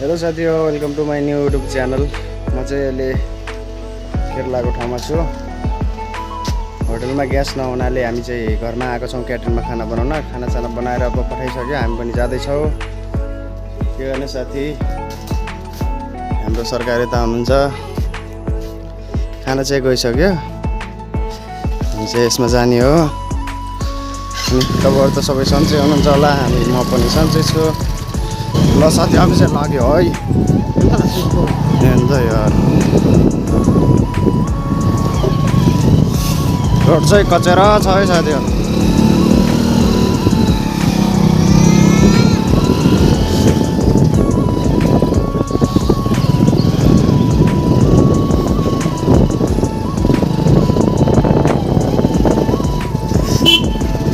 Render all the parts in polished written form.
Hello साथी हो, welcome to my new YouTube channel. म चाहिँ अहिले केरलाको ठाउँमा छु। होटलमा ग्यास नहुनाले हामी चाहिँ घरमा आएको छौँ क्याटरिङमा खाना बनाउन। खानासाना बनाएर अब पठाइसक्यो, हामी पनि जाँदैछौँ। के गर्ने साथी, हाम्रो सरकार यता हुनुहुन्छ। खाना चाहिँ गइसक्यो, हामी चाहिँ यसमा जाने हो। तपाईँहरू त सबै सन्चै हुनुहुन्छ होला, म पनि सन्चै छु। ल साथी, अब चाहिँ लाग्यो है। यार रोड चाहिँ कचेरा छ है साथीहरू।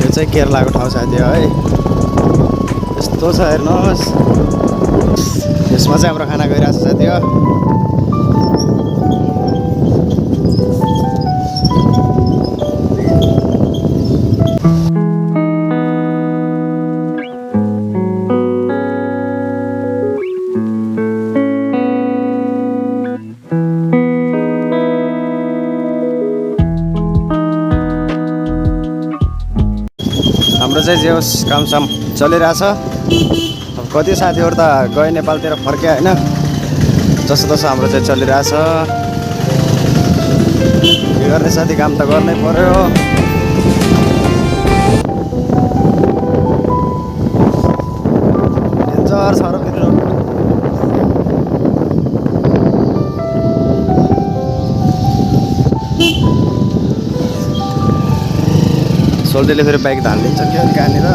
यो चाहिँ केरलाको ठाउँ साथी है। यस्तो छ हेर्नुहोस्। यसमा चाहिँ हाम्रो खाना गइरहेको छ साथी हो। हाम्रो चाहिँ जे होस् कामसाम चलिरहेछ। अब कति साथीहरू त गए नेपालतिर फर्क्यो होइन। जसो तसो हाम्रो चाहिँ चलिरहेछ। के गर्ने साथी, काम त गर्नै पर्यो। डेन्जर छ र फेरि रोड। सोल्टीले फेरि बाइक धालिदिन्छ क्या कहाँनिर।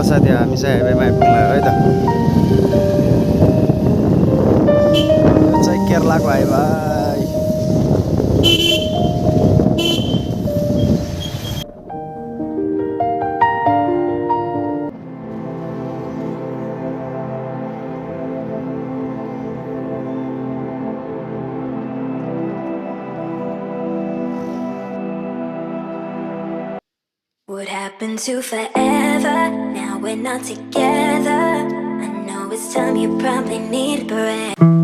साथी, हामी चाहिँ हाइवेमा आइपुग्यौँ है त। यो चाहिँ केरलाको highway. What happened to forever? Now we're not together. I know it's time, you probably need a break.